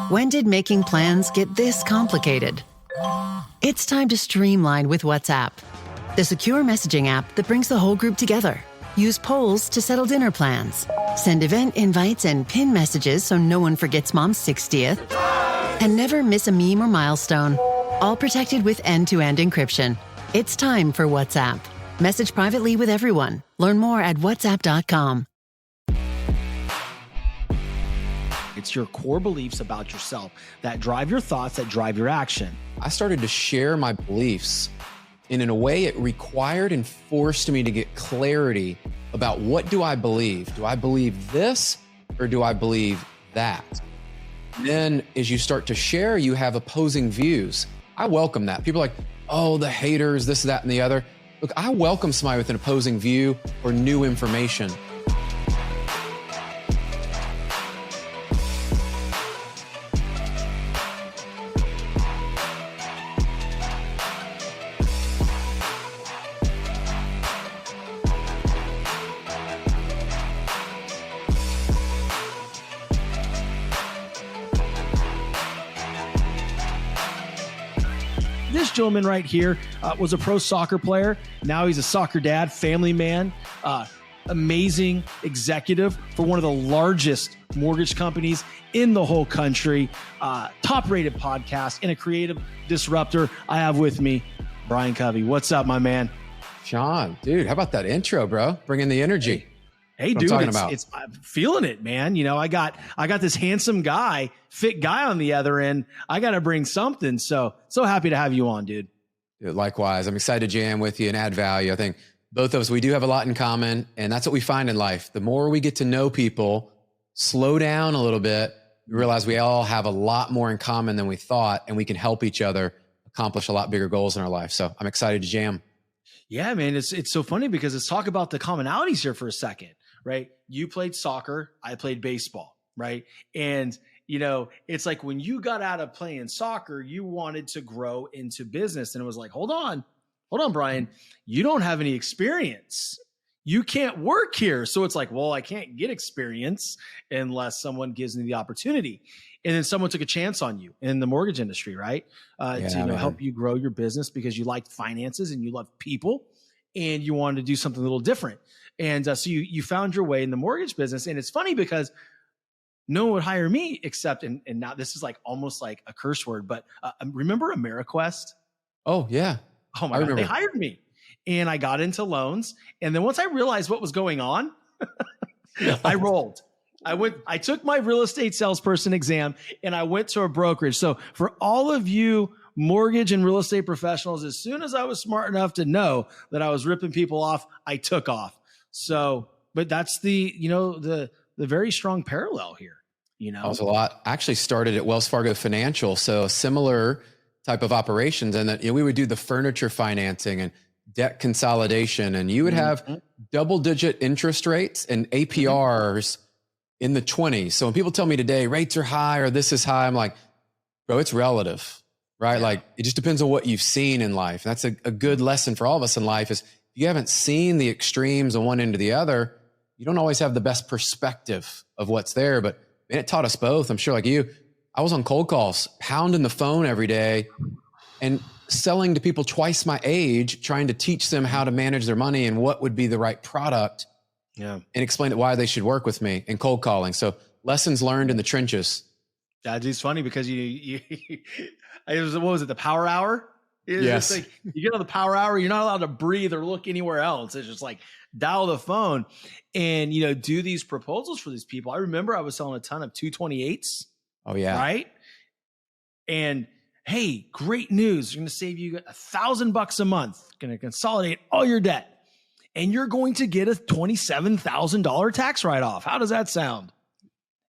When did making plans get this complicated? It's time to streamline with WhatsApp, the secure messaging app that brings the whole group together. Use polls to settle dinner plans. Send event invites and pin messages so no one forgets Mom's 60th. And never miss a meme or milestone. All protected with end-to-end encryption. It's time for WhatsApp. Message privately with everyone. Learn more at whatsapp.com. It's your core beliefs about yourself that drive your thoughts, that drive your action. I started to share my beliefs, and in a way it required and forced me to get clarity about what do I believe? Do I believe this or do I believe that? Then as you start to share, you have opposing views. I welcome that. People are like, oh, the haters, this, that, and the other. Look, I welcome somebody with an opposing view or new information. This gentleman right here was a pro soccer player. Now he's a soccer dad, family man, amazing executive for one of the largest mortgage companies in the whole country, top-rated podcast, and a creative disruptor. I have with me Brian Covey. What's up, my man? Shawn, dude, how about that intro, bro? Bring in the energy. Hey, dude, I'm feeling it, man. You know, I got this handsome guy, fit guy on the other end. I got to bring something. So happy to have you on, dude. Likewise. I'm excited to jam with you and add value. I think both of us, we do have a lot in common, and that's what we find in life. The more we get to know people, slow down a little bit, we realize we all have a lot more in common than we thought, and we can help each other accomplish a lot bigger goals in our life. So I'm excited to jam. Yeah, man. It's so funny because let's talk about the commonalities here for a second. Right? You played soccer. I played baseball. Right. And, you know, it's like when you got out of playing soccer, you wanted to grow into business. And it was like, hold on, Brian, you don't have any experience. You can't work here. So it's like, well, I can't get experience unless someone gives me the opportunity. And then someone took a chance on you in the mortgage industry, right? To help you grow your business because you liked finances and you loved people and you wanted to do something a little different. And so you found your way in the mortgage business. And it's funny because no one would hire me except, and now this is like almost like a curse word, but remember AmeriQuest? Oh, yeah. Oh my God, they hired me. And I got into loans. And then once I realized what was going on, I rolled. I took my real estate salesperson exam and I went to a brokerage. So for all of you mortgage and real estate professionals, as soon as I was smart enough to know that I was ripping people off, I took off. So, but that's the very strong parallel here, you know. That was a lot. I actually started at Wells Fargo Financial. So a similar type of operations. And that, we would do the furniture financing and debt consolidation, and you would have double digit interest rates and APRs in the 20s. So when people tell me today rates are high or this is high, I'm like, bro, it's relative, right? Yeah. Like it just depends on what you've seen in life. And that's a good lesson for all of us in life is if you haven't seen the extremes on one end to the other, you don't always have the best perspective of what's there. But man, it taught us both. I'm sure like you, I was on cold calls, pounding the phone every day and selling to people twice my age, trying to teach them how to manage their money and what would be the right product. Yeah. And explain why they should work with me and cold calling. So lessons learned in the trenches. That's just funny because what was it? The power hour? Yes. Like you get on the power hour, you're not allowed to breathe or look anywhere else. It's just like dial the phone and, do these proposals for these people. I remember I was selling a ton of 228s. Oh yeah. Right. And hey, great news. You're going to save you $1,000 a month. Going to consolidate all your debt. And you're going to get a $27,000 tax write-off. How does that sound?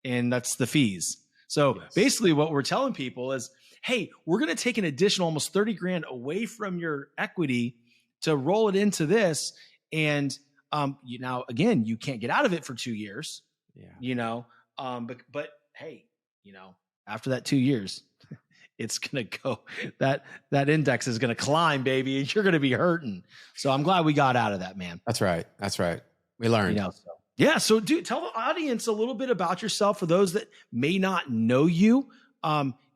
And that's the fees. So basically what we're telling people is, hey, we're going to take an additional almost 30 grand away from your equity to roll it into this. And now, again, you can't get out of it for 2 years, but hey, after that 2 years, it's going to go, that index is going to climb, baby, and you're going to be hurting. So I'm glad we got out of that, man. That's right. We learned. Yeah. So tell the audience a little bit about yourself for those that may not know you.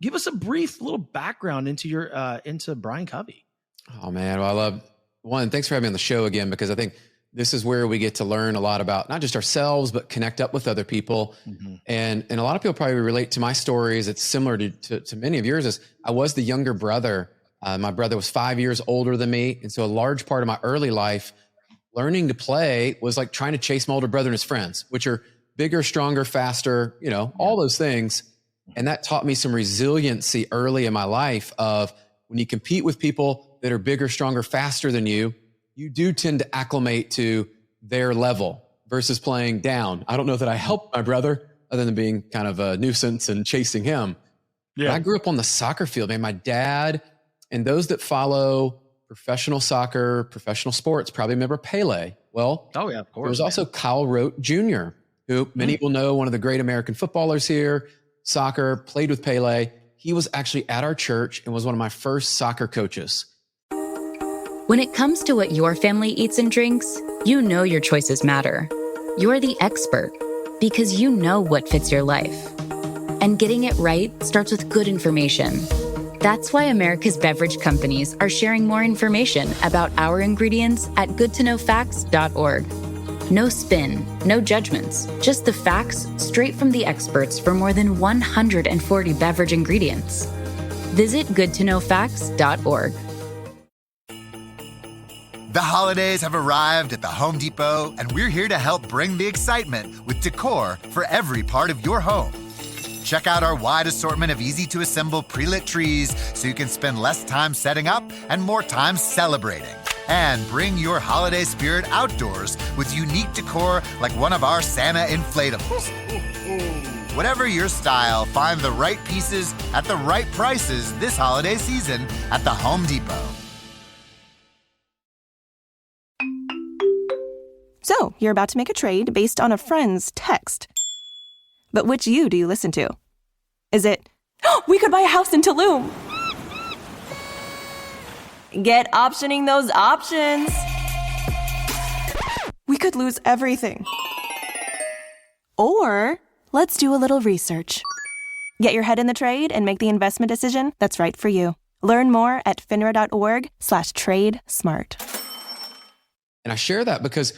Give us a brief little background into into Brian Covey. Oh man. Well, thanks for having me on the show again, because I think this is where we get to learn a lot about not just ourselves, but connect up with other people. Mm-hmm. And a lot of people probably relate to my stories. It's similar to many of yours. Is I was the younger brother. My brother was 5 years older than me. And so a large part of my early life, learning to play was like trying to chase my older brother and his friends, which are bigger, stronger, faster, all those things. And that taught me some resiliency early in my life of when you compete with people that are bigger, stronger, faster than you, you do tend to acclimate to their level versus playing down. I don't know that I helped my brother other than being kind of a nuisance and chasing him. Yeah. But I grew up on the soccer field, man. My dad and those that follow professional soccer, professional sports, probably remember Pele. Well, oh yeah, of course. There was also Kyle Rote Jr., who many will know, one of the great American footballers here, soccer, played with Pele. He was actually at our church and was one of my first soccer coaches. When it comes to what your family eats and drinks, you know your choices matter. You're the expert because you know what fits your life. And getting it right starts with good information. That's why America's beverage companies are sharing more information about our ingredients at goodtoknowfacts.org. No spin, no judgments, just the facts straight from the experts for more than 140 beverage ingredients. Visit goodtoknowfacts.org. The holidays have arrived at the Home Depot, and we're here to help bring the excitement with decor for every part of your home. Check out our wide assortment of easy-to-assemble pre-lit trees so you can spend less time setting up and more time celebrating. And bring your holiday spirit outdoors with unique decor like one of our Santa inflatables. Whatever your style, find the right pieces at the right prices this holiday season at the Home Depot. So, you're about to make a trade based on a friend's text. But which you do you listen to? Is it, we could buy a house in Tulum? Get optioning those options. We could lose everything. Or, let's do a little research. Get your head in the trade and make the investment decision that's right for you. Learn more at finra.org/trade-smart. And I share that because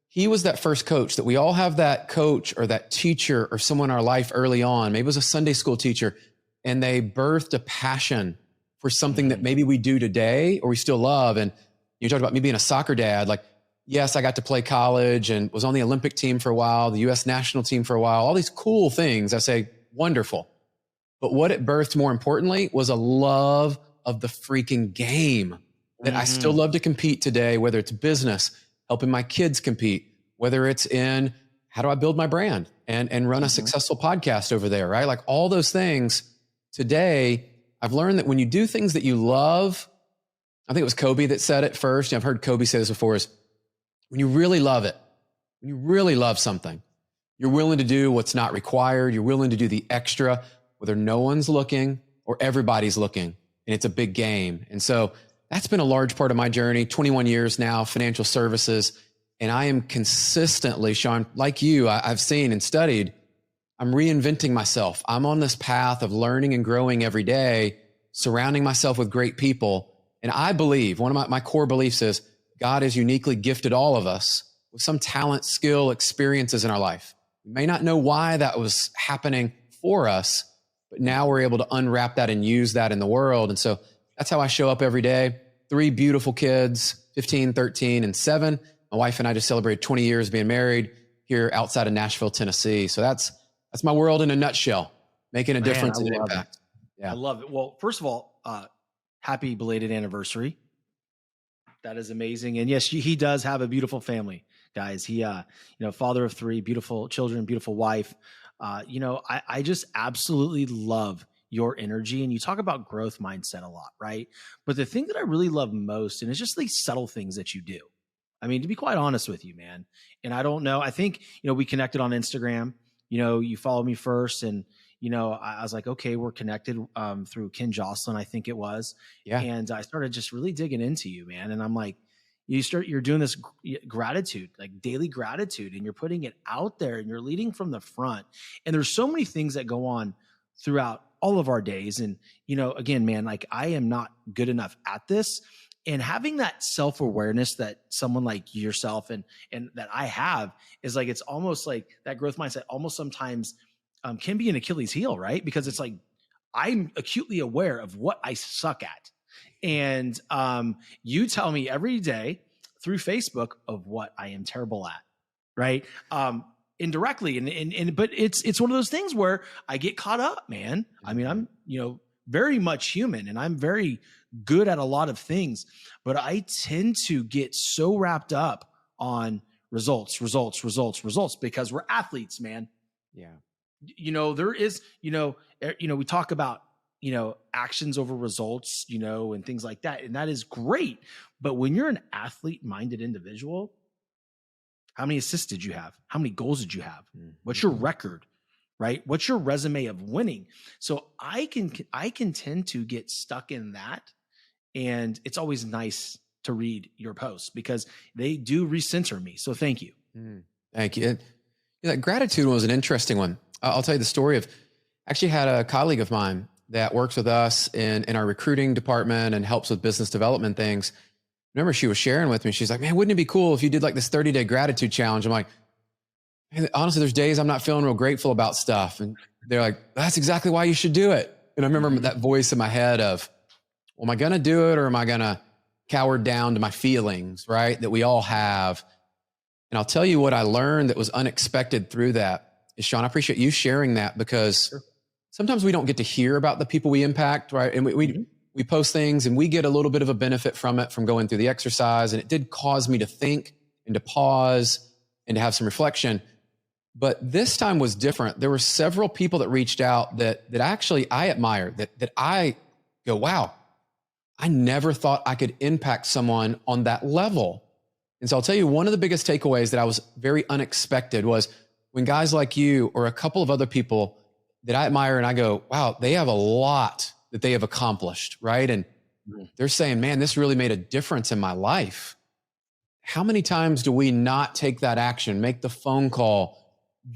he was that first coach that we all have, that coach or that teacher or someone in our life early on. Maybe it was a Sunday school teacher, and they birthed a passion for something that maybe we do today or we still love. And you talked about me being a soccer dad. Like, yes, I got to play college and was on the Olympic team for a while, the U.S. national team for a while, all these cool things. I say, wonderful. But what it birthed more importantly was a love of the freaking game that I still love to compete today, whether it's business, helping my kids compete, whether it's in how do I build my brand and run a successful podcast over there, right? Like all those things today, I've learned that when you do things that you love, I think it was Kobe that said it first. I've heard Kobe say this before, is when you really love it, when you really love something, you're willing to do what's not required. You're willing to do the extra, whether no one's looking or everybody's looking, and it's a big game. And so that's been a large part of my journey, 21 years now, financial services. And I am consistently, Shawn, like you, I've seen and studied, I'm reinventing myself. I'm on this path of learning and growing every day, surrounding myself with great people. And I believe, one of my core beliefs is God has uniquely gifted all of us with some talent, skill, experiences in our life. We may not know why that was happening for us, but now we're able to unwrap that and use that in the world. And so that's how I show up every day. 3 beautiful kids, 15, 13, and 7. My wife and I just celebrated 20 years being married here outside of Nashville, Tennessee. So that's my world in a nutshell, making a difference and an impact. Yeah. I love it. Well, first of all, happy belated anniversary. That is amazing. And yes, he does have a beautiful family, guys. He, father of 3, beautiful children, beautiful wife. I just absolutely love your energy, and you talk about growth mindset a lot, right? But the thing that I really love most, and it's just these subtle things that you do. I mean, to be quite honest with you, man. And I don't know, I think, we connected on Instagram, you followed me first, and, I was like, okay, we're connected through Ken Jocelyn, I think it was. Yeah. And I started just really digging into you, man. And I'm like, you're doing this gratitude, like daily gratitude, and you're putting it out there and you're leading from the front. And there's so many things that go on throughout all of our days. And, again, man, like I am not good enough at this. And having that self-awareness that someone like yourself and that I have is like, it's almost like that growth mindset almost sometimes can be an Achilles heel, right? Because it's like, I'm acutely aware of what I suck at. And you tell me every day through Facebook of what I am terrible at, right? Indirectly. But it's one of those things where I get caught up, man. I mean, I'm, very much human and I'm very good at a lot of things, but I tend to get so wrapped up on results because we're athletes, man. Yeah. There is, we talk about, actions over results, and things like that. And that is great. But when you're an athlete minded individual, how many assists did you have? How many goals did you have? What's your record? Right? What's your resume of winning? So I can tend to get stuck in that. And it's always nice to read your posts because they do recenter me. So thank you. Thank you. That gratitude was an interesting one. I'll tell you the story of, actually had a colleague of mine that works with us in our recruiting department and helps with business development things. Remember, she was sharing with me. She's like, man, wouldn't it be cool if you did like this 30-day gratitude challenge? I'm like, honestly, there's days I'm not feeling real grateful about stuff. And they're like, that's exactly why you should do it. And I remember that voice in my head of, well, am I going to do it or am I going to cower down to my feelings, right? That we all have. And I'll tell you what I learned that was unexpected through that is, Shawn, I appreciate you sharing that because sometimes we don't get to hear about the people we impact, right? And we post things and we get a little bit of a benefit from it, from going through the exercise. And it did cause me to think and to pause and to have some reflection. But this time was different. There were several people that reached out that actually I admire, that I go, wow, I never thought I could impact someone on that level. And so I'll tell you, one of the biggest takeaways that I was very unexpected was when guys like you or a couple of other people that I admire and I go, wow, they have a lot that they have accomplished, right? And they're saying, man, this really made a difference in my life. How many times do we not take that action, make the phone call,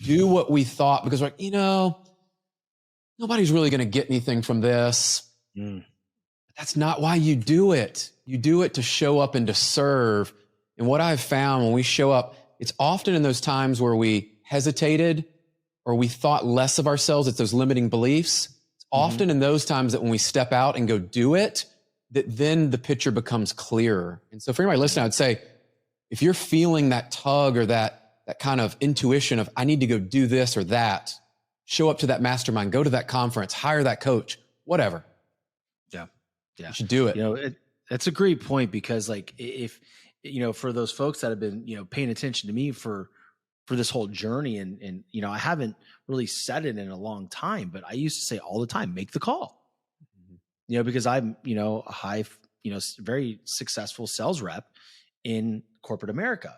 do what we thought because we're like, nobody's really going to get anything from this. That's not why you do it. You do it to show up and to serve. And what I've found when we show up, it's often in those times where we hesitated or we thought less of ourselves. It's those limiting beliefs. It's often in those times that when we step out and go do it, that then the picture becomes clearer. And so for anybody listening, I'd say, if you're feeling that tug or that kind of intuition of, I need to go do this or that, show up to that mastermind, go to that conference, hire that coach, whatever. Yeah. You should do it. That's a great point because like if, for those folks that have been, paying attention to me for this whole journey and, I haven't really said it in a long time, but I used to say all the time, make the call, because I'm, a high, very successful sales rep in corporate America,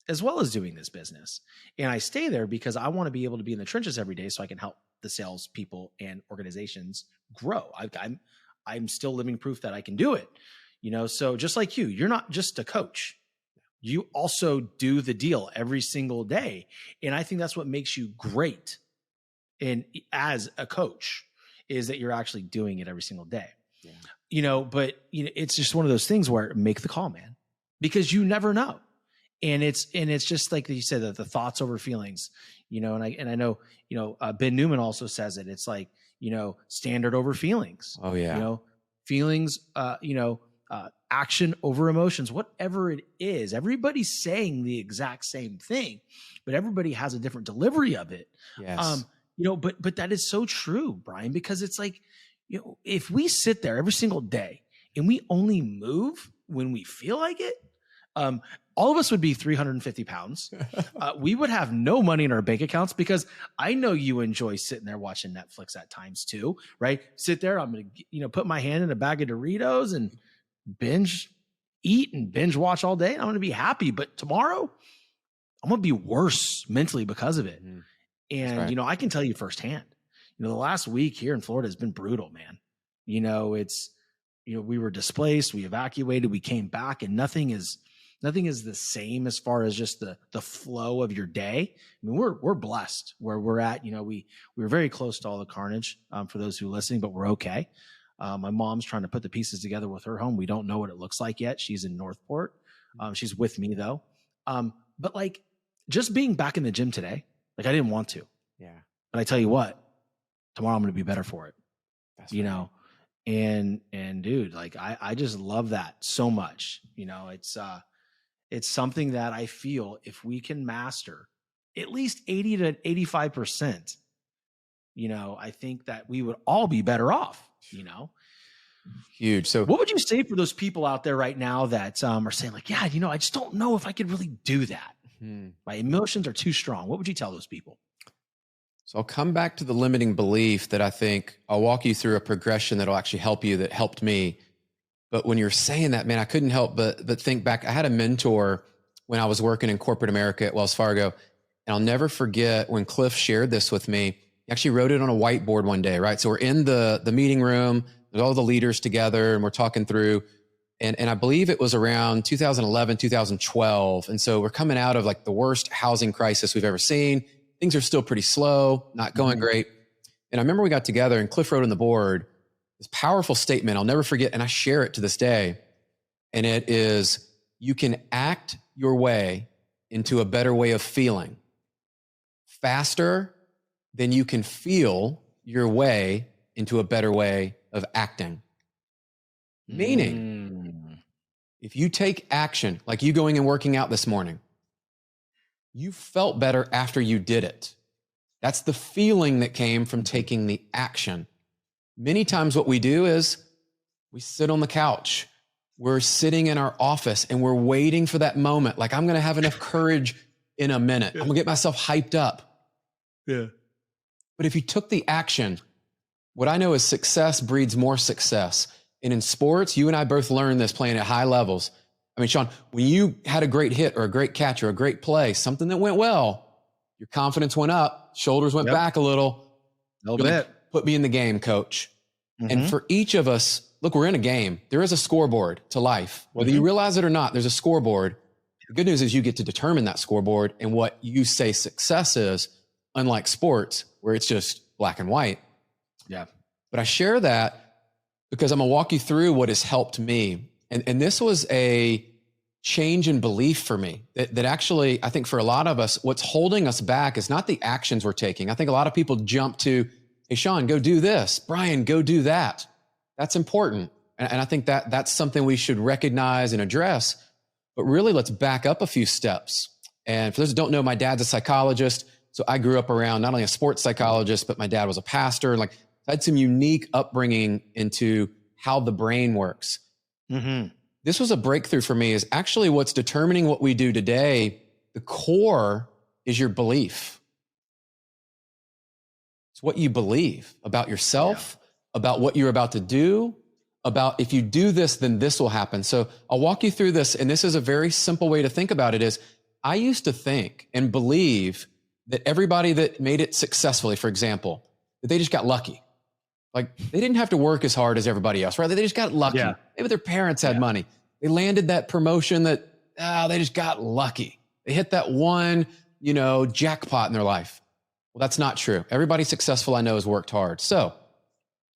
as well as doing this business. And I stay there because I want to be able to be in the trenches every day so I can help the sales people and organizations grow. I'm still living proof that I can do it, so just like you're not just a coach, you also do the deal every single day. And I think that's what makes you great. And as a coach is that you're actually doing it every single day, but it's just one of those things where make the call, man, because you never know. And it's just like you said, that the thoughts over feelings, and I know, Ben Newman also says it. It's like, standard over feelings. Oh yeah. Feelings, action over emotions, whatever it is. Everybody's saying the exact same thing, but everybody has a different delivery of it. Yes. But that is so true, Brian, because it's like, if we sit there every single day and we only move when we feel like it, all of us would be 350 pounds. We would have no money in our bank accounts because I know you enjoy sitting there watching Netflix at times too, right? Sit there. I'm going to, put my hand in a bag of Doritos and eat and binge watch all day. I'm going to be happy, but tomorrow I'm going to be worse mentally because of it. And, right. I can tell you firsthand, the last week here in Florida has been brutal, man. We were displaced, we evacuated, we came back and nothing is Nothing is the same as far as just the flow of your day. I mean, we're blessed where we're at. You know, we were very close to all the carnage for those who are listening, but we're okay. My mom's trying to put the pieces together with her home. We don't know what it looks like yet. She's in Northport. She's with me though. But like just being back in the gym today, like I didn't want to. Yeah. But I tell you what, tomorrow I'm going to be better for it. That's you right. know, and dude, like I just love that so much. You know, it's something that I feel if we can master at least 80 to 85%, you know, I think that we would all be better off, you know. Huge. So what would you say for those people out there right now that are saying like, yeah, you know, I just don't know if I could really do that. My emotions are too strong. What would you tell those people? So I'll come back to the limiting belief that I think I'll walk you through a progression that'll actually help you, that helped me. But when you're saying that, man, I couldn't help but think back. I had a mentor when I was working in corporate America at Wells Fargo. And I'll never forget when Cliff shared this with me. He actually wrote it on a whiteboard one day, right? So we're in the meeting room, there's all the leaders together and we're talking through. And I believe it was around 2011, 2012. And so we're coming out of like the worst housing crisis we've ever seen. Things are still pretty slow, not going great. And I remember we got together and Cliff wrote on the board this powerful statement I'll never forget, and I share it to this day. And it is, you can act your way into a better way of feeling faster than you can feel your way into a better way of acting. Meaning, if you take action, like you going and working out this morning, you felt better after you did it. That's the feeling that came from taking the action. Many times what we do is we sit on the couch. We're sitting in our office and we're waiting for that moment. Like, I'm going to have enough courage in a minute. I'm going to get myself hyped up. Yeah. But if you took the action, what I know is success breeds more success. And in sports, you and I both learned this playing at high levels. I mean, Shawn, when you had a great hit or a great catch or a great play, something that went well, your confidence went up, shoulders went back a little. A little bit. Put me in the game, coach. And for each of us, look, we're in a game. There is a scoreboard to life. Whether you realize it or not, there's a scoreboard. The good news is you get to determine that scoreboard and what you say success is, unlike sports where it's just black and white. Yeah. But I share that because I'm going to walk you through what has helped me. And this was a change in belief for me that actually, I think for a lot of us, what's holding us back is not the actions we're taking. I think a lot of people jump to, hey, Shawn, go do this. Brian, go do that. That's important. And I think that that's something we should recognize and address. But really, let's back up a few steps. And for those who don't know, my dad's a psychologist. So I grew up around not only a sports psychologist, but my dad was a pastor. And like, I had some unique upbringing into how the brain works. This was a breakthrough for me, is actually what's determining what we do today. The core is your belief. It's what you believe about yourself, about what you're about to do, about if you do this, then this will happen. So I'll walk you through this. And this is a very simple way to think about it is I used to think and believe that everybody that made it successfully, for example, that they just got lucky. Like they didn't have to work as hard as everybody else, right? They just got lucky. Maybe their parents had money. They landed that promotion that, they just got lucky. They hit that one, jackpot in their life. Well, that's not true. Everybody successful I know has worked hard. So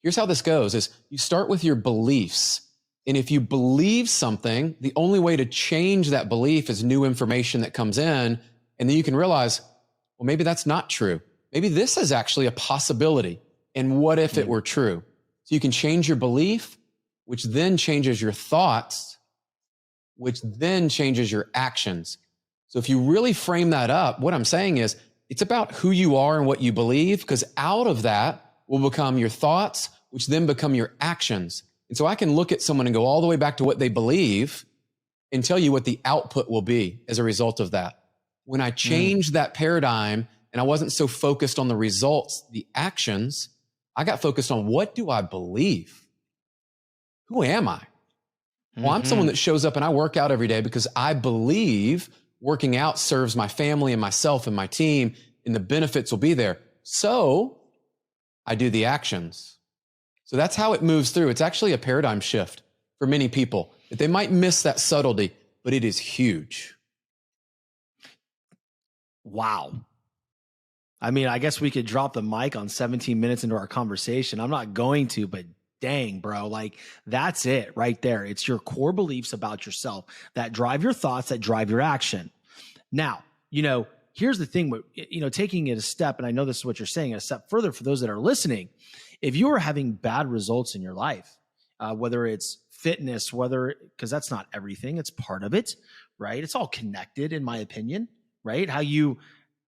here's how this goes is you start with your beliefs. And if you believe something, the only way to change that belief is new information that comes in. And then you can realize, well, maybe that's not true. Maybe this is actually a possibility. And what if it were true? So you can change your belief, which then changes your thoughts, which then changes your actions. So if you really frame that up, what I'm saying is it's about who you are and what you believe, because out of that will become your thoughts, which then become your actions. And so I can look at someone and go all the way back to what they believe and tell you what the output will be as a result of that. When I changed that paradigm and I wasn't so focused on the results, the actions, I got focused on what do I believe? Who am I? Well, I'm someone that shows up and I work out every day because I believe working out serves my family and myself and my team, and the benefits will be there. So I do the actions. So that's how it moves through. It's actually a paradigm shift for many people. That they might miss that subtlety. but it is huge. Wow. I mean, I guess we could drop the mic on 17 minutes into our conversation. I'm not going to, but dang, bro, like that's it right there. It's your core beliefs about yourself that drive your thoughts, that drive your action. Now, here's the thing, taking it a step, and I know this is what you're saying, a step further for those that are listening. If you are having bad results in your life, whether it's fitness, because that's not everything, it's part of it, right? It's all connected, in my opinion, right? I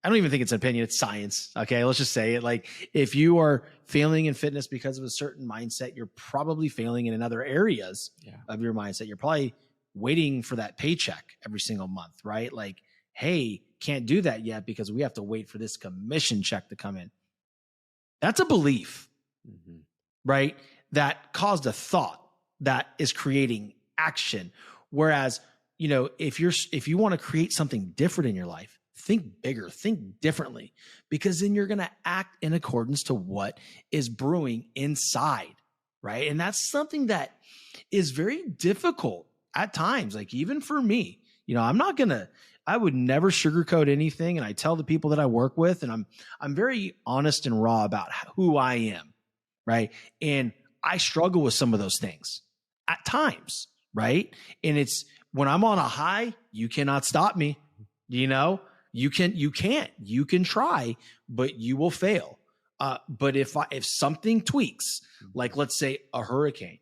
don't even think it's an opinion, it's science. Okay, let's just say it. Like, if you are failing in fitness because of a certain mindset, you're probably failing in other areas of your mindset. You're probably waiting for that paycheck every single month, right? Like, hey, can't do that yet because we have to wait for this commission check to come in. That's a belief, right? That caused a thought that is creating action. Whereas, if you want to create something different in your life, think bigger, think differently, because then you're going to act in accordance to what is brewing inside, right? And that's something that is very difficult at times. Like, even for me, I would never sugarcoat anything. And I tell the people that I work with, and I'm very honest and raw about who I am, right? And I struggle with some of those things at times, right? And it's when I'm on a high, you cannot stop me, You can try, but you will fail. But if something tweaks, like let's say a hurricane,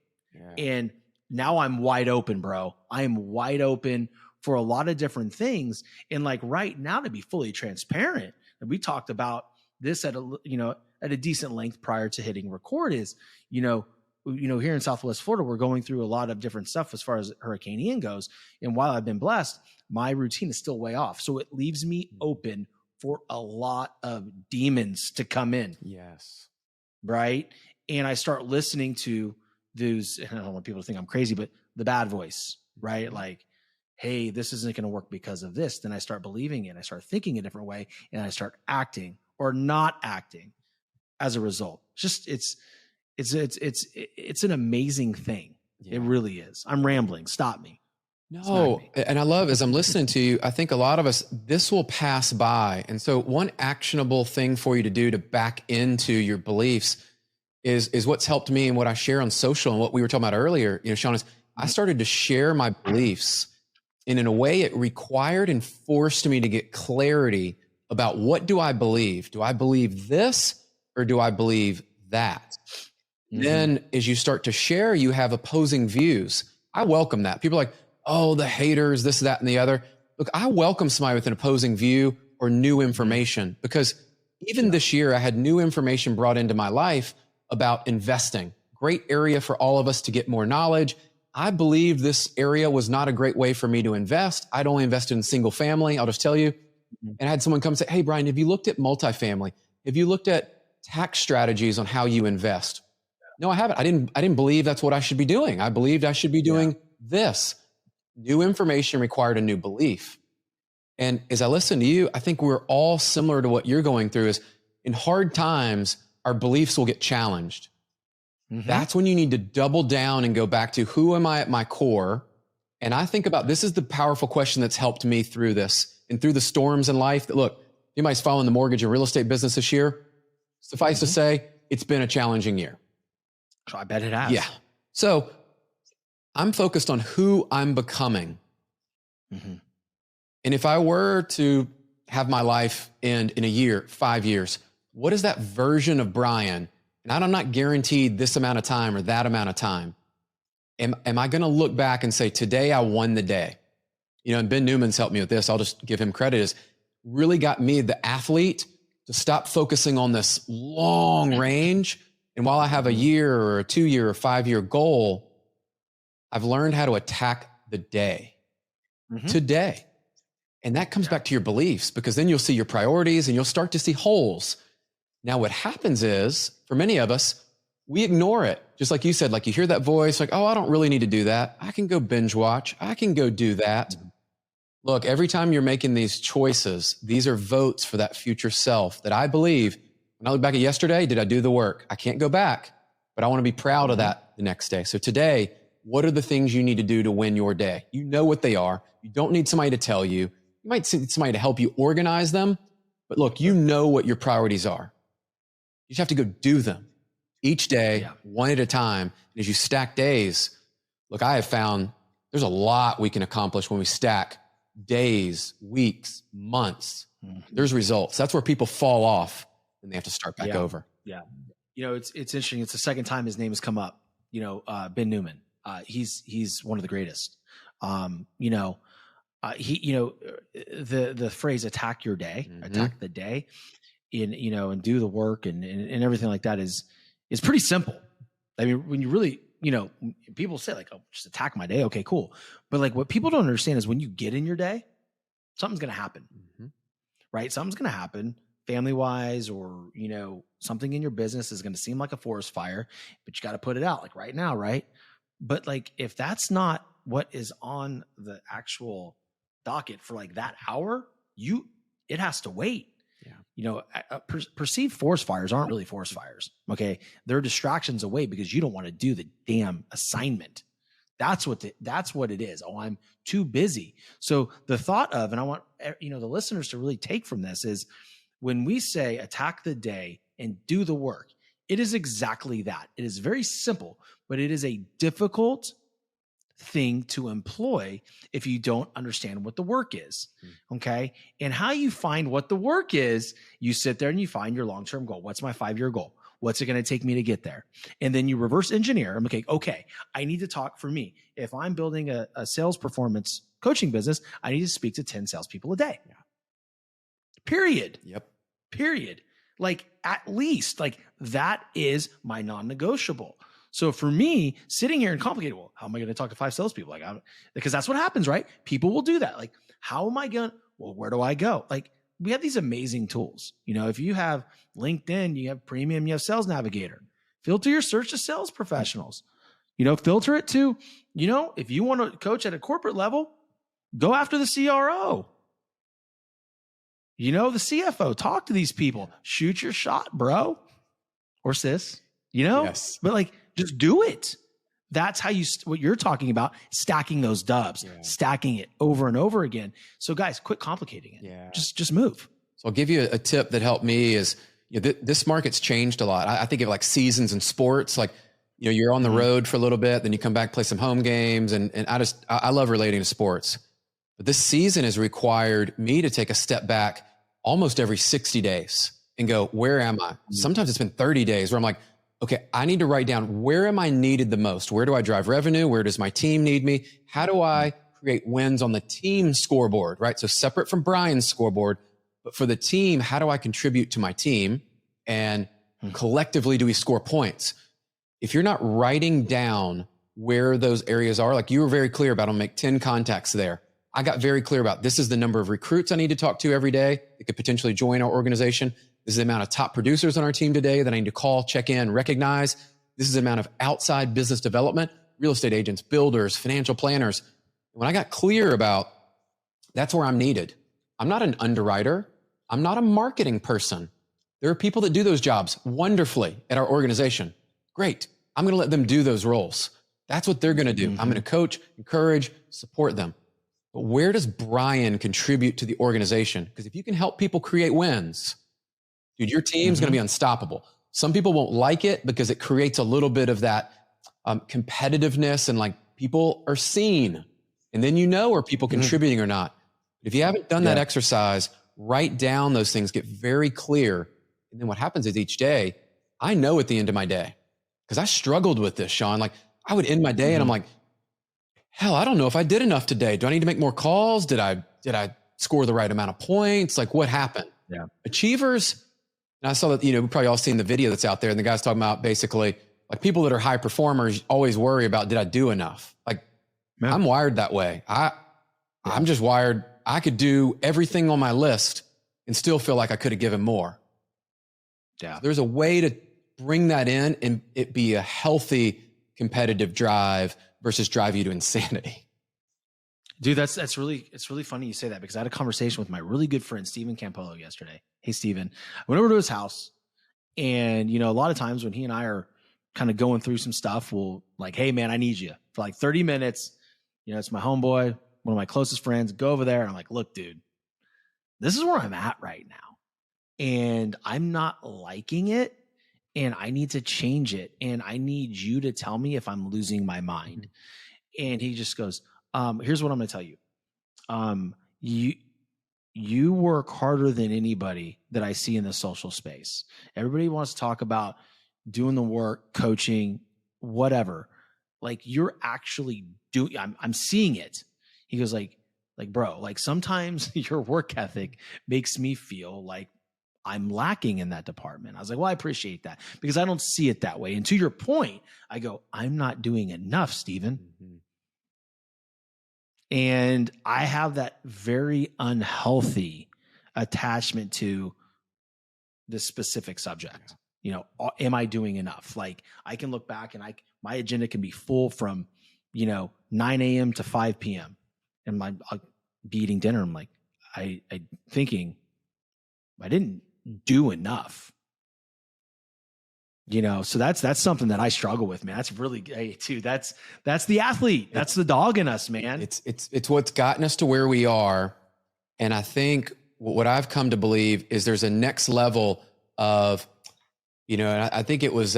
and now I'm wide open, bro. I am wide open for a lot of different things. And like right now, to be fully transparent, and we talked about this at a decent length prior to hitting record, is, here in Southwest Florida, we're going through a lot of different stuff as far as Hurricane Ian goes. And while I've been blessed, my routine is still way off. So it leaves me open for a lot of demons to come in. Yes. Right. And I start listening to those, I don't want people to think I'm crazy, but the bad voice, right? Like, hey, this isn't going to work because of this. Then I start believing it. I start thinking a different way, and I start acting or not acting as a result. Just it's an amazing thing. Yeah. It really is. I'm rambling. Stop me. No. And I love, as I'm listening to you, I think a lot of us, this will pass by. And so one actionable thing for you to do to back into your beliefs is what's helped me and what I share on social and what we were talking about earlier, Shawn, is I started to share my beliefs, and in a way it required and forced me to get clarity about, what do I believe? Do I believe this or do I believe that? Mm-hmm. Then as you start to share, you have opposing views. I welcome that. People are like, oh, the haters, this, that, and the other. Look, I welcome somebody with an opposing view or new information, because even this year I had new information brought into my life about investing. Great area for all of us to get more knowledge. I believe this area was not a great way for me to invest. I'd only invested in single family, I'll just tell you. And I had someone come say, hey, Brian, have you looked at multifamily? Have you looked at tax strategies on how you invest? No, I haven't. I didn't believe that's what I should be doing. I believed I should be doing this. New information required a new belief. And as I listen to you, I think we're all similar to what you're going through. Is in hard times, our beliefs will get challenged. Mm-hmm. That's when you need to double down and go back to, who am I at my core? And I think about, this is the powerful question that's helped me through this and through the storms in life. That, look, anybody's following the mortgage and real estate business this year, suffice to say, it's been a challenging year. I bet it has. Yeah. So I'm focused on who I'm becoming. Mm-hmm. And if I were to have my life end in a year, 5 years, what is that version of Brian? And I'm not guaranteed this amount of time or that amount of time. Am I going to look back and say, today I won the day? And Ben Newman's helped me with this. I'll just give him credit. Is really got me, the athlete, to stop focusing on this long range. And while I have a year or a 2 year or 5 year goal, I've learned how to attack the day, today. And that comes back to your beliefs, because then you'll see your priorities and you'll start to see holes. Now, what happens is, for many of us, we ignore it. Just like you said, like you hear that voice, like, oh, I don't really need to do that. I can go binge watch. I can go do that. Look, every time you're making these choices, these are votes for that future self that I believe, when I look back at yesterday, did I do the work? I can't go back, but I want to be proud of that the next day. So today, what are the things you need to do to win your day? You know what they are. You don't need somebody to tell you. You might need somebody to help you organize them. But look, you know what your priorities are. You just have to go do them each day, one at a time. And as you stack days, look, I have found there's a lot we can accomplish when we stack days, weeks, months. There's results. That's where people fall off and they have to start back over. Yeah. You know, it's interesting. It's the second time his name has come up, Ben Newman. He's one of the greatest. The phrase attack your day, attack the day and do the work and everything like that is pretty simple. I mean, when you really, people say like, oh, just attack my day. Okay, cool. But like what people don't understand is when you get in your day, something's going to happen, right? Something's going to happen family wise, or, something in your business is going to seem like a forest fire, but you got to put it out like right now. Right. But like, if that's not what is on the actual docket for like that hour, it has to wait. Perceived forest fires aren't really forest fires. Okay. They're distractions away because you don't want to do the damn assignment. That's what it is. Oh, I'm too busy. So the thought of, and I want, the listeners to really take from this is when we say attack the day and do the work, it is exactly that. It is very simple, but it is a difficult thing to employ if you don't understand what the work is. Okay. And how you find what the work is, you sit there and you find your long-term goal. What's my 5-year goal? What's it going to take me to get there? And then you reverse engineer. I'm okay, I need to talk for me. If I'm building a sales performance coaching business, I need to speak to 10 salespeople a day. Yeah. Period. Yep. Period. Like at least like that is my non-negotiable. So for me, sitting here and complicated, well, how am I going to talk to 5 salespeople? Because that's what happens, right? People will do that. Like, how am I going? Well, where do I go? Like, we have these amazing tools. If you have LinkedIn, you have Premium, you have Sales Navigator. Filter your search to sales professionals. Filter it to, if you want to coach at a corporate level, go after the CRO. The CFO. Talk to these people. Shoot your shot, bro or sis. Yes. But like, just do it. That's how what you're talking about, stacking those dubs, stacking it over and over again. So guys, quit complicating it. Yeah. Just move. So I'll give you a tip that helped me is, this market's changed a lot. I think of like seasons in sports, like, you're on the road for a little bit, then you come back, play some home games. And I love relating to sports, but this season has required me to take a step back almost every 60 days and go, where am I? Sometimes it's been 30 days where I'm like, okay, I need to write down, where am I needed the most? Where do I drive revenue? Where does my team need me? How do I create wins on the team scoreboard, right? So separate from Brian's scoreboard, but for the team, how do I contribute to my team? And collectively, do we score points? If you're not writing down where those areas are, like you were very clear about, I'll make 10 contacts there. I got very clear about this is the number of recruits I need to talk to every day that could potentially join our organization. This is the amount of top producers on our team today that I need to call, check in, recognize. This is the amount of outside business development, real estate agents, builders, financial planners. When I got clear about that's where I'm needed. I'm not an underwriter. I'm not a marketing person. There are people that do those jobs wonderfully at our organization. Great. I'm going to let them do those roles. That's what they're going to do. I'm going to coach, encourage, support them. But where does Brian contribute to the organization? Because if you can help people create wins, dude, your team's going to be unstoppable. Some people won't like it because it creates a little bit of that competitiveness and like people are seen. And then are people contributing or not. But if you haven't done that exercise, write down those things, get very clear. And then what happens is each day, I know at the end of my day, because I struggled with this, Shawn. Like I would end my day and I'm like, hell, I don't know if I did enough today. Do I need to make more calls? Did I score the right amount of points? Like what happened? Yeah. Achievers. And I saw that, we've probably all seen the video that's out there and the guy's talking about basically like people that are high performers always worry about, did I do enough? Like I'm wired that way. I'm just wired. I could do everything on my list and still feel like I could have given more. Yeah. So there's a way to bring that in and it be a healthy competitive drive versus drive you to insanity. Dude, it's really funny you say that because I had a conversation with my really good friend, Steven Campolo yesterday. Hey, Steven. I went over to his house and, a lot of times when he and I are, kind of going through some stuff, we'll like, hey man, I need you for like 30 minutes. You know, it's my homeboy, one of my closest friends. Go over there. And I'm like, look, dude, this is where I'm at right now. And I'm not liking it. And I need to change it. And I need you to tell me if I'm losing my mind. And he just goes, here's what I'm going to tell you. You work harder than anybody that I see in the social space. Everybody wants to talk about doing the work, coaching, whatever. Like you're actually doing, I'm seeing it. He goes like, bro, like sometimes your work ethic makes me feel like I'm lacking in that department. I was like, well, I appreciate that because I don't see it that way. And to your point, I go, I'm not doing enough, Stephen. Mm-hmm. And I have that very unhealthy attachment to this specific subject. You know, am I doing enough? Like I can look back and my agenda can be full from, 9 a.m. to 5 p.m. And I'll be eating dinner. I'm like, I thinking I didn't do enough. So that's something that I struggle with, man. That's really, hey, too. That's the athlete. That's the dog in us, man. It's what's gotten us to where we are. And I think what I've come to believe is there's a next level of, and I think it was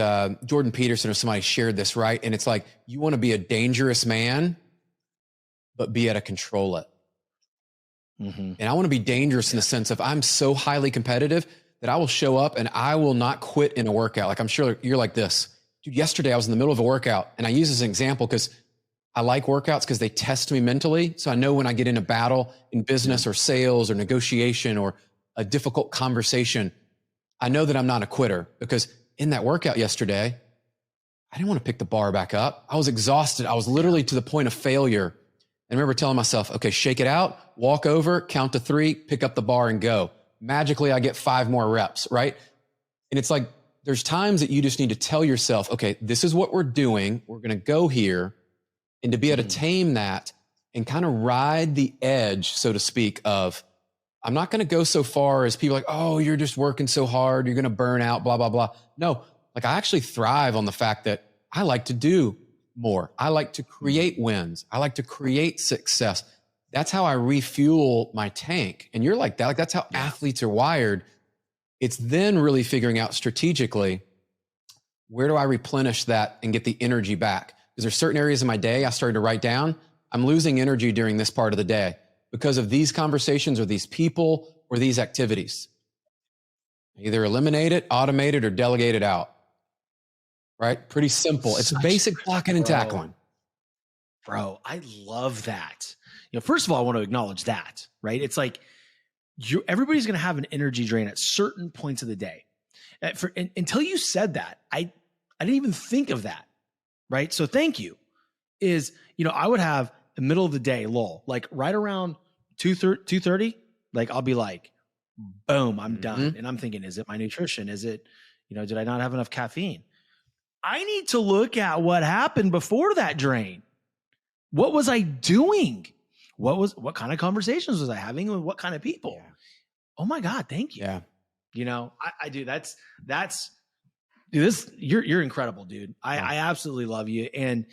Jordan Peterson or somebody shared this, right? And it's like, you want to be a dangerous man, but be able to control it. Mm-hmm. And I want to be dangerous in the sense of I'm so highly competitive that I will show up and I will not quit in a workout. Like I'm sure you're like this. Dude, yesterday I was in the middle of a workout and I use this as an example because I like workouts because they test me mentally. So I know when I get in a battle in business or sales or negotiation or a difficult conversation, I know that I'm not a quitter because in that workout yesterday, I didn't want to pick the bar back up. I was exhausted. I was literally to the point of failure. And I remember telling myself, okay, shake it out, walk over, count to 3, pick up the bar and go. Magically, I get 5 more reps, right? And it's like, there's times that you just need to tell yourself, okay, this is what we're doing. We're going to go here. And to be able to tame that and kind of ride the edge, so to speak, of, I'm not going to go so far as people like, oh, you're just working so hard. You're going to burn out, blah, blah, blah. No, like I actually thrive on the fact that I like to do more. I like to create wins. I like to create success. That's how I refuel my tank. And you're like that. Like that's how athletes are wired. It's then really figuring out strategically, where do I replenish that and get the energy back? Because there's certain areas of my day I started to write down. I'm losing energy during this part of the day because of these conversations or these people or these activities. Either eliminate it, automate it, or delegate it out. Right? Pretty simple. It's basic blocking and tackling. Bro, I love that. First of all, I want to acknowledge that, right? It's like everybody's going to have an energy drain at certain points of the day. Until you said that, I didn't even think of that, right? So thank you. I would have the middle of the day lull, like right around 2:30, like I'll be like, boom, I'm done. And I'm thinking, is it my nutrition? Is it, did I not have enough caffeine? I need to look at what happened before that drain. What was I doing? What kind of conversations was I having with what kind of people? Yeah. Oh my God, thank you. Yeah. I do. That's dude, you're incredible, dude. I absolutely love you. And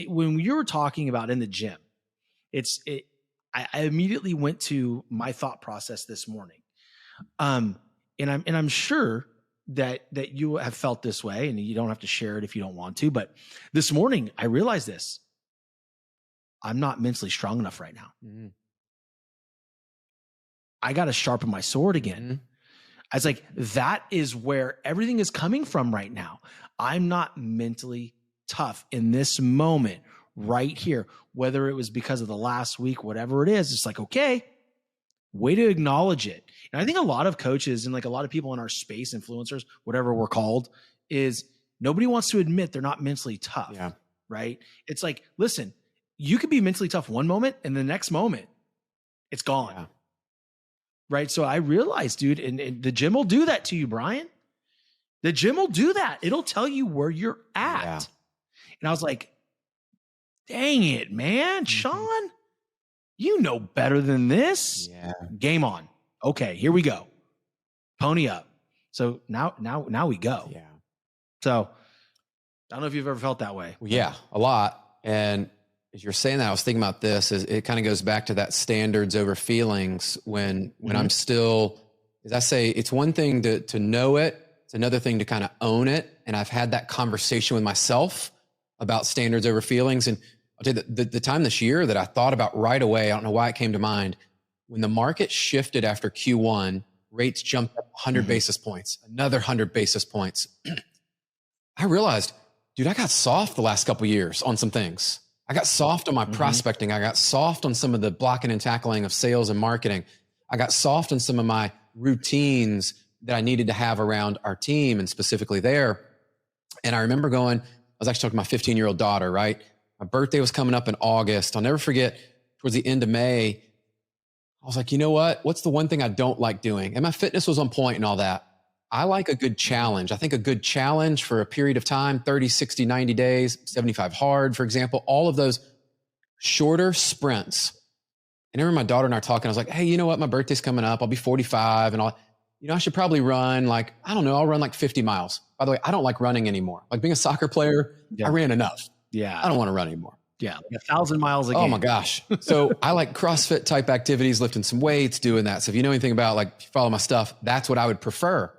when you were talking about in the gym, I immediately went to my thought process this morning. And I'm sure that you have felt this way, and you don't have to share it if you don't want to, but this morning I realized this. I'm not mentally strong enough right now. Mm-hmm. I got to sharpen my sword again. Mm-hmm. I was like, that is where everything is coming from right now. I'm not mentally tough in this moment right here, whether it was because of the last week, whatever it is. It's like, okay, way to acknowledge it. And I think a lot of coaches and like a lot of people in our space, influencers, whatever we're called, is nobody wants to admit they're not mentally tough. Yeah. Right? It's like, listen, you could be mentally tough one moment and the next moment it's gone. Yeah. Right. So I realized, dude, and the gym will do that to you, Brian. The gym will do that. It'll tell you where you're at. Yeah. And I was like, dang it, man, Shawn, you know better than this. Yeah. Game on. Okay, here we go. Pony up. So now we go. Yeah. So I don't know if you've ever felt that way. Well, yeah, a lot. And as you're saying that, I was thinking about this, is it kind of goes back to that standards over feelings when I'm still, as I say, it's one thing to know it. It's another thing to kind of own it. And I've had that conversation with myself about standards over feelings. And I'll tell you the time this year that I thought about right away, I don't know why it came to mind, when the market shifted after Q1, rates jumped up 100 basis points, another 100 basis points. I realized, dude, I got soft the last couple of years on some things. I got soft on my prospecting. I got soft on some of the blocking and tackling of sales and marketing. I got soft on some of my routines that I needed to have around our team and specifically there. And I remember I was actually talking to my 15-year-old daughter, right? My birthday was coming up in August. I'll never forget, towards the end of May, I was like, you know what? What's the one thing I don't like doing? And my fitness was on point and all that. I like a good challenge. I think a good challenge for a period of time, 30, 60, 90 days, 75 hard, for example, all of those shorter sprints. And I remember my daughter and I were talking. I was like, hey, you know what? My birthday's coming up. I'll be 45 and I should probably run I'll run like 50 miles. By the way, I don't like running anymore. Like being a soccer player, I ran enough. Yeah. I don't want to run anymore. Yeah. Like 1,000 miles a game. Oh my gosh. So I like CrossFit type activities, lifting some weights, doing that. So if you know anything about if you follow my stuff, that's what I would prefer.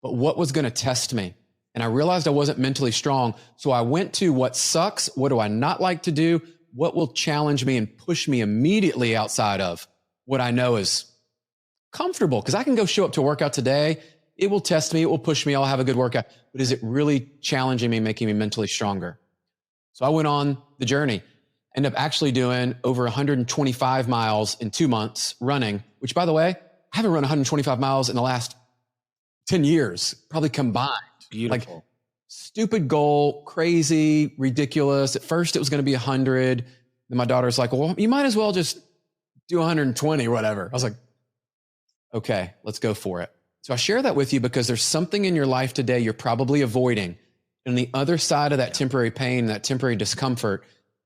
But what was going to test me? And I realized I wasn't mentally strong. So I went to what sucks. What do I not like to do? What will challenge me and push me immediately outside of what I know is comfortable? Because I can go show up to a workout today. It will test me. It will push me. I'll have a good workout. But is it really challenging me, making me mentally stronger? So I went on the journey, ended up actually doing over 125 miles in 2 months running, which by the way, I haven't run 125 miles in the last 10 years, probably combined. Beautiful. Like, stupid goal, crazy, ridiculous. At first it was going to be 100. Then my daughter's like, well, you might as well just do 120 or whatever. I was like, okay, let's go for it. So I share that with you because there's something in your life today you're probably avoiding. And the other side of that temporary pain, that temporary discomfort,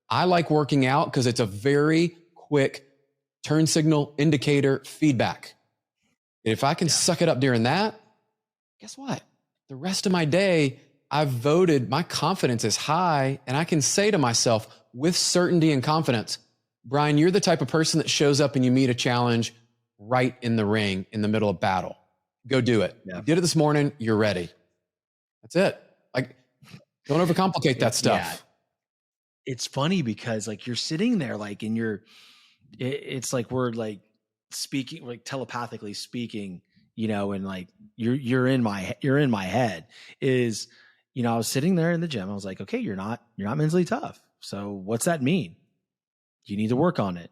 I like working out because it's a very quick turn signal indicator feedback. And if I can suck it up during that, guess what? The rest of my day, I've voted, my confidence is high, and I can say to myself with certainty and confidence, Brian, you're the type of person that shows up and you meet a challenge right in the ring, in the middle of battle. Go do it. Yeah. You did it this morning. You're ready. That's it. Don't overcomplicate that stuff. Yeah. It's funny because you're sitting there it's like we're speaking, telepathically speaking, and you're in my head is, I was sitting there in the gym. I was like, okay, you're not mentally tough. So what's that mean? You need to work on it.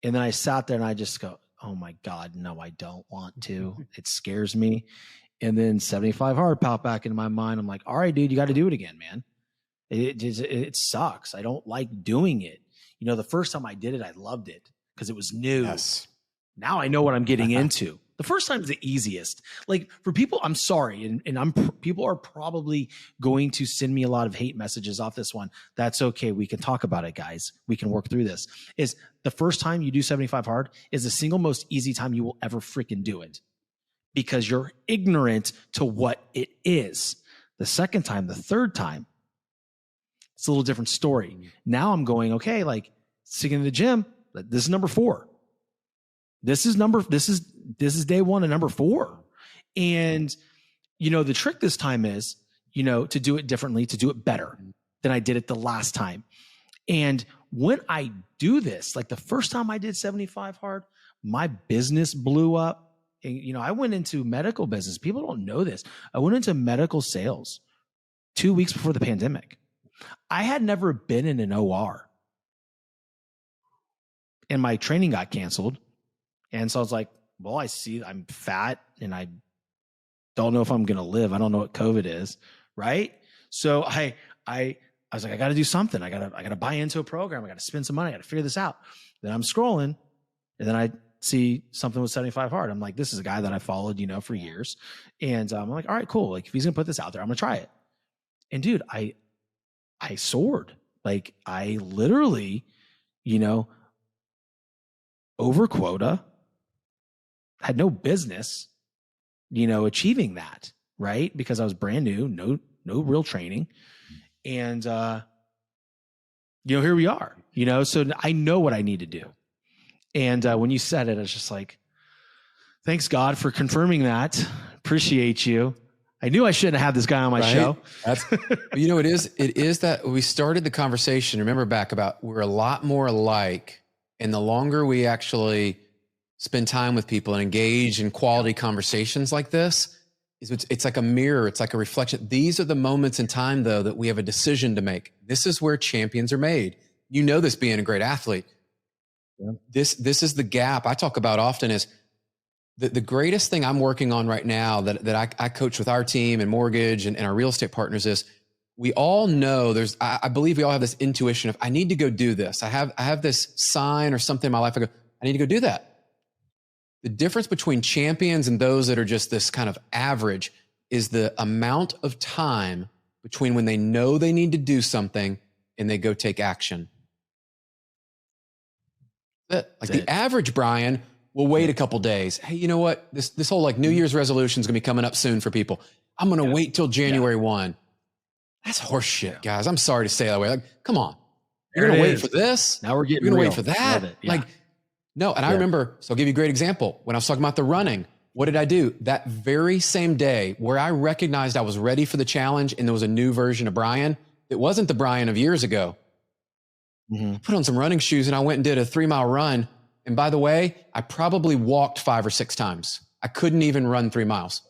And then I sat there and I just go, oh my God, no, I don't want to. It scares me. And then 75 hard popped back into my mind. I'm like, all right, dude, you got to do it again, man. It sucks. I don't like doing it. The first time I did it, I loved it because it was new. Yes. Now I know what I'm getting into. The first time is the easiest. For people, I'm sorry. And people are probably going to send me a lot of hate messages off this one. That's okay. We can talk about it, guys. We can work through this. Is the first time you do 75 hard is the single most easy time you will ever freaking do it. Because you're ignorant to what it is. The second time, the third time, it's a little different story. Now I'm going, okay, sitting in the gym, this is number 4. This is day 1 and number 4. And, the trick this time is, to do it differently, to do it better than I did it the last time. And when I do this, the first time I did 75 hard, my business blew up. And, I went into medical business. People don't know this. I went into medical sales 2 weeks before the pandemic. I had never been in an OR. And my training got canceled. And so I was like, well, I see I'm fat and I don't know if I'm going to live. I don't know what COVID is. Right. So I was like, I got to do something. I got to buy into a program. I got to spend some money. I got to figure this out. Then I'm scrolling and then I see something with 75 hard. I'm like, this is a guy that I followed, for years. And I'm like, all right, cool. If he's going to put this out there, I'm going to try it. And dude, I soared. I literally, over quota, had no business, achieving that, right? Because I was brand new, no no real training. And, here we are, so I know what I need to do. And when you said it, I was just like, thanks God for confirming that. Appreciate you. I knew I shouldn't have this guy on my show. It is that we started the conversation, remember back about we're a lot more alike. And the longer we actually spend time with people and engage in quality conversations like this, it's like a mirror. It's like a reflection. These are the moments in time, though, that we have a decision to make. This is where champions are made. You know this being a great athlete. Yeah. This is the gap I talk about often is the greatest thing I'm working on right now that I coach with our team and mortgage and our real estate partners is we all know I believe we all have this intuition of I need to go do this. I have this sign or something in my life. I go, I need to go do that. The difference between champions and those that are just this kind of average is the amount of time between when they know they need to do something and they go take action. The average Brian will wait a couple days. Hey, you know what? This whole like New Year's resolution is going to be coming up soon for people. I'm going to wait till January 1. That's horse shit, guys. I'm sorry to say it that way. Like, come on. You're going to wait for this? Now we're getting You're going real. to wait for that? Like, no. And I remember, so I'll give you a great example. When I was talking about the running, what did I do? That very same day where I recognized I was ready for the challenge and there was a new version of Brian, it wasn't the Brian of years ago. Mm-hmm. I put on some running shoes and I went and did a 3-mile run. And by the way, I probably walked 5 or 6 times. I couldn't even run 3 miles.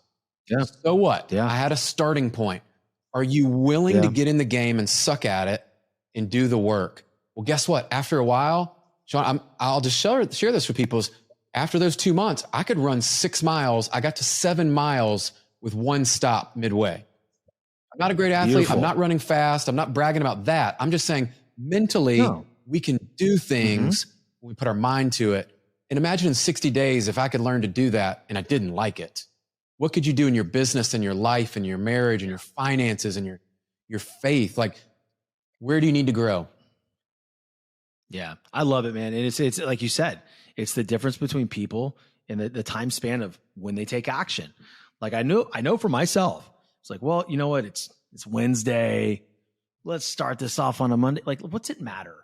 Yeah. So what? Yeah. I had a starting point. Are you willing to get in the game and suck at it and do the work? Well, guess what? After a while, Shawn, I'll just share this with people. After those 2 months, I could run 6 miles. I got to 7 miles with 1 stop midway. I'm not a great athlete. Beautiful. I'm not running fast. I'm not bragging about that. I'm just saying mentally, we can do things when we put our mind to it. And imagine in 60 days, if I could learn to do that and I didn't like it, what could you do in your business and your life and your marriage and your finances and your faith? Like, where do you need to grow? Yeah, I love it, man. And it's like you said, it's the difference between people and the time span of when they take action. Like I know for myself, it's like, well, you know what? It's Wednesday. Let's start this off on a Monday. Like, what's it matter?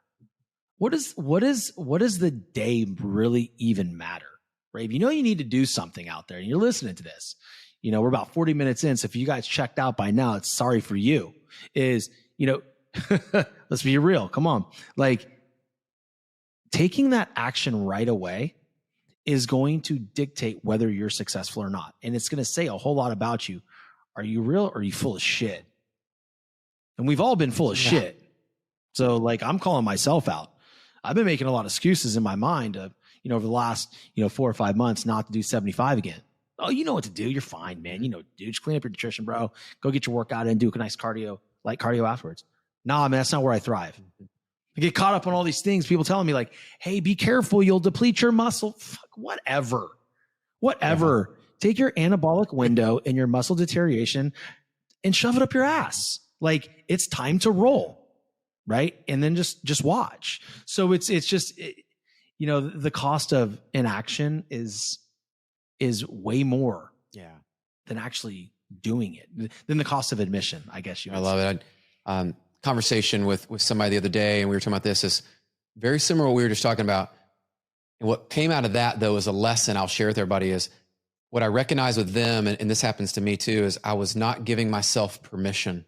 What does the day really even matter? Right? If you know you need to do something out there and you're listening to this, we're about 40 minutes in. So if you guys checked out by now, it's sorry for you. Let's be real. Come on. Like, taking that action right away is going to dictate whether you're successful or not. And it's going to say a whole lot about you. Are you real or are you full of shit? And we've all been full of shit. So like, I'm calling myself out. I've been making a lot of excuses in my mind of, over the last, 4 or 5 months not to do 75 again. Oh, you know what to do. You're fine, man. Dude, just clean up your nutrition, bro. Go get your workout and do a nice light cardio afterwards. Nah, man, that's not where I thrive. I get caught up on all these things. People telling me like, hey, be careful. You'll deplete your muscle. Fuck, whatever. Yeah. Take your anabolic window and your muscle deterioration and shove it up your ass. Like, it's time to roll. Right. And then just watch. So it's just, the cost of inaction is way more than actually doing it, than the cost of admission, I guess. I love it. Conversation with somebody the other day, and we were talking about this, is very similar to what we were just talking about. And what came out of that, though, is a lesson I'll share with everybody is what I recognize with them, and this happens to me too, is I was not giving myself permission.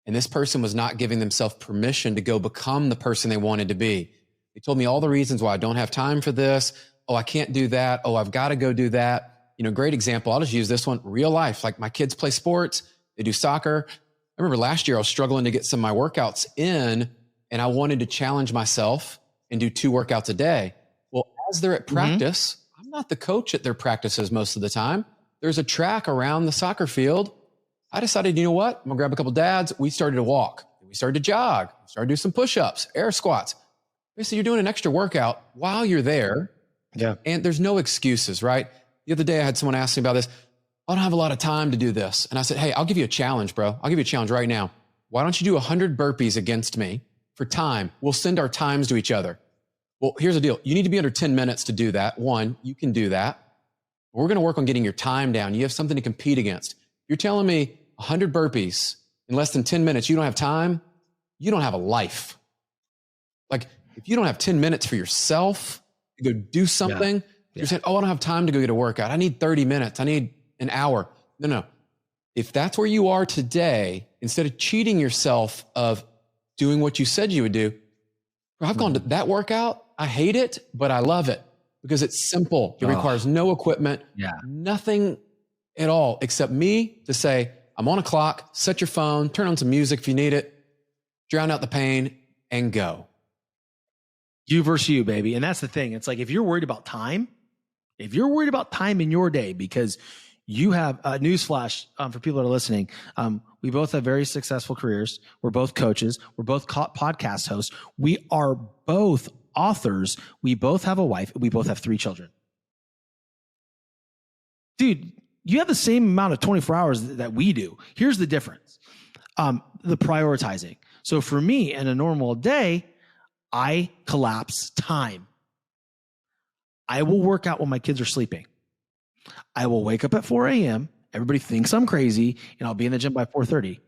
And this person was not giving themselves permission to go become the person they wanted to be. They told me all the reasons why I don't have time for this. Oh, I can't do that. Oh, I've got to go do that. Great example. I'll just use this one. Real life. Like my kids play sports. They do soccer. I remember last year I was struggling to get some of my workouts in, and I wanted to challenge myself and do 2 workouts a day. Well, as they're at practice, I'm not the coach at their practices most of the time. There's a track around the soccer field. I decided, you know what? I'm going to grab a couple dads. We started to walk. We started to jog. We started to do some push-ups, air squats. So you're doing an extra workout while you're there. Yeah. And there's no excuses, right? The other day I had someone ask me about this. I don't have a lot of time to do this. And I said, hey, I'll give you a challenge, bro. I'll give you a challenge right now. Why don't you do 100 burpees against me for time? We'll send our times to each other. Well, here's the deal. You need to be under 10 minutes to do that. 1, you can do that. We're going to work on getting your time down. You have something to compete against. You're telling me 100 burpees in less than 10 minutes, you don't have time, you don't have a life. Like if you don't have 10 minutes for yourself to go do something, you're saying, oh, I don't have time to go get a workout. I need 30 minutes. I need an hour. No. If that's where you are today, instead of cheating yourself of doing what you said you would do, I've gone to that workout. I hate it, but I love it because it's simple. It requires no equipment, nothing at all, except me to say, I'm on a clock, set your phone, turn on some music if you need it, drown out the pain and go. You versus you, baby. And that's the thing. It's like, if you're worried about time in your day, because you have a newsflash for people that are listening. We both have very successful careers. We're both coaches. We're both podcast hosts. We are both authors. We both have a wife. We both have 3 children. Dude, you have the same amount of 24 hours that we do. Here's the difference. The prioritizing. So for me, in a normal day, I collapse time. I will work out when my kids are sleeping. I will wake up at 4 a.m. Everybody thinks I'm crazy, and I'll be in the gym by 4:30.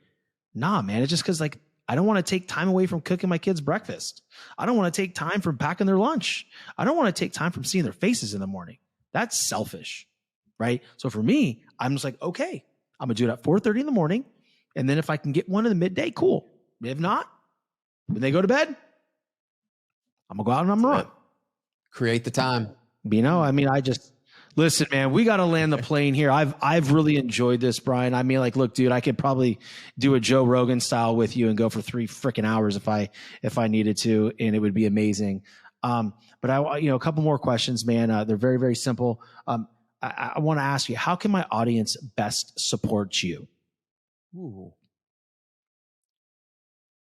Nah, man, it's just because like I don't want to take time away from cooking my kids breakfast. I don't want to take time from packing their lunch. I don't want to take time from seeing their faces in the morning. That's selfish, right? So for me, I'm just like, okay, I'm gonna do it at 4:30 in the morning, and then if I can get one in the midday, cool. If not, when they go to bed, I'm gonna go out and I'm gonna run. Create the time. You know, I mean, listen, man, we got to land the plane here. I've really enjoyed this, Brian. I mean, like, look, dude, I could probably do a Joe Rogan style with you and go for 3 freaking hours if I needed to, and it would be amazing. But a couple more questions, man. They're very, very simple. I want to ask you, how can my audience best support you? Ooh.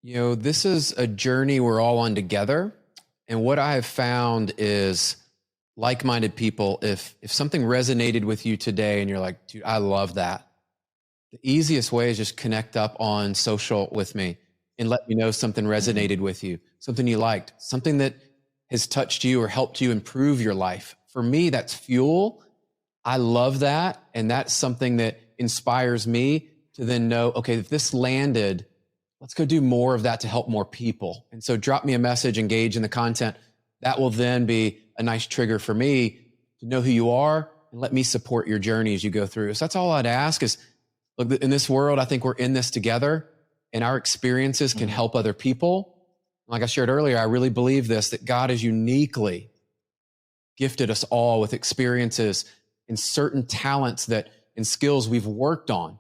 This is a journey we're all on together. And what I have found is like-minded people, if something resonated with you today and you're like, dude, I love that. The easiest way is just connect up on social with me and let me know something resonated with you, something you liked, something that has touched you or helped you improve your life. For me, that's fuel. I love that. And that's something that inspires me to then know, okay, if this landed, let's go do more of that to help more people. And so drop me a message, engage in the content. That will then be a nice trigger for me to know who you are and let me support your journey as you go through. So that's all I'd ask is, look, in this world, I think we're in this together and our experiences can help other people. Like I shared earlier, I really believe this, that God has uniquely gifted us all with experiences and certain talents and skills we've worked on,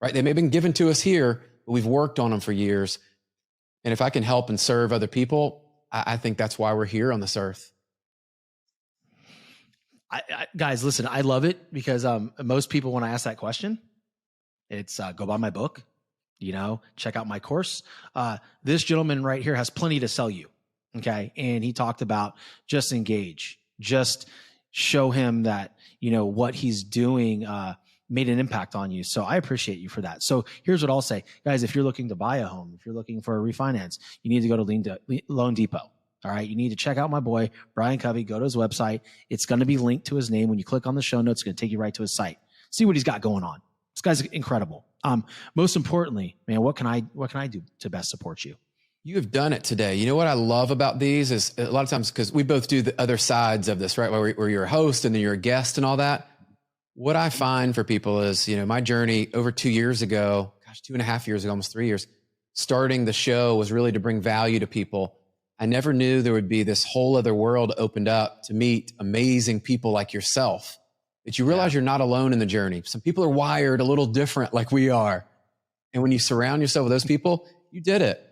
right? They may have been given to us here, but we've worked on them for years. And if I can help and serve other people, I think that's why we're here on this earth. Guys, listen, I love it because most people, when I ask that question, it's go buy my book, check out my course. This gentleman right here has plenty to sell you, okay? And he talked about just engage, just show him that, what he's doing made an impact on you. So I appreciate you for that. So here's what I'll say. Guys, if you're looking to buy a home, if you're looking for a refinance, you need to go to Loandepot. All right. You need to check out my boy, Brian Covey. Go to his website. It's going to be linked to his name. When you click on the show notes, it's going to take you right to his site. See what he's got going on. This guy's incredible. Most importantly, man, what can I do to best support you? You have done it today. You know what I love about these is a lot of times, because we both do the other sides of this, right? Where you're a host and then you're a guest and all that. What I find for people is, my journey over 2 years ago, 2.5 years ago, almost 3 years, starting the show was really to bring value to people. I never knew there would be this whole other world opened up to meet amazing people like yourself, that you realize you're not alone in the journey. Some people are wired a little different like we are. And when you surround yourself with those people, you did it.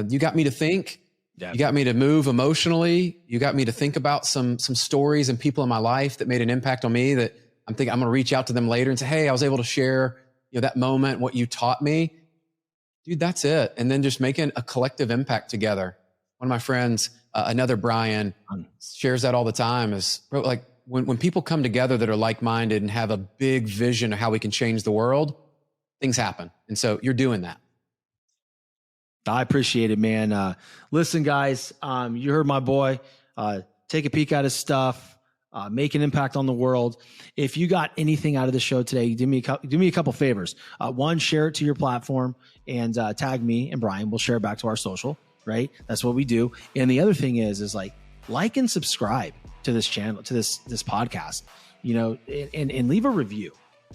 You got me to think. You got me to move emotionally. You got me to think about some stories and people in my life that made an impact on me that I'm thinking I'm going to reach out to them later and say, hey, I was able to share that moment, what you taught me. Dude, that's it. And then just making a collective impact together. One of my friends, another Brian, shares that all the time is, bro, like when people come together that are like-minded and have a big vision of how we can change the world, things happen. And so you're doing that. I appreciate it, man. Listen, guys, you heard my boy. Take a peek at his stuff. make an impact on the world. If you got anything out of the show today, do me a couple favors. One, share it to your platform and tag me and Brian. We'll share it back to our social, right? That's what we do. And the other thing is like and subscribe to this channel, to this podcast, and leave a review.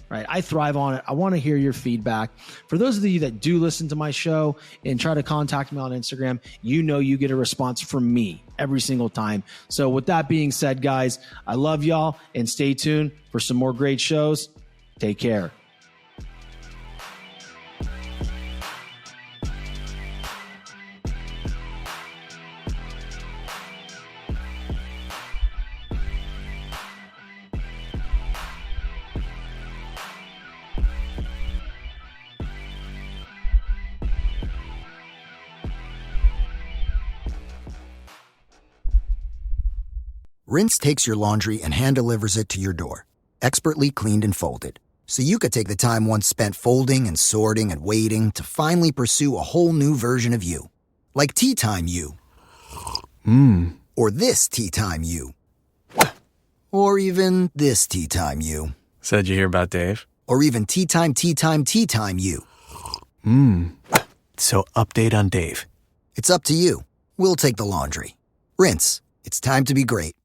Right. I thrive on it. I want to hear your feedback. For those of you that do listen to my show and try to contact me on Instagram, you get a response from me every single time. So with that being said, guys, I love y'all and stay tuned for some more great shows. Take care. Rinse takes your laundry and hand-delivers it to your door, expertly cleaned and folded. So you could take the time once spent folding and sorting and waiting to finally pursue a whole new version of you. Like Tea Time You. Or this Tea Time You. Or even this Tea Time You. Said you hear about Dave? Or even Tea Time You. So update on Dave. It's up to you. We'll take the laundry. Rinse. It's time to be great.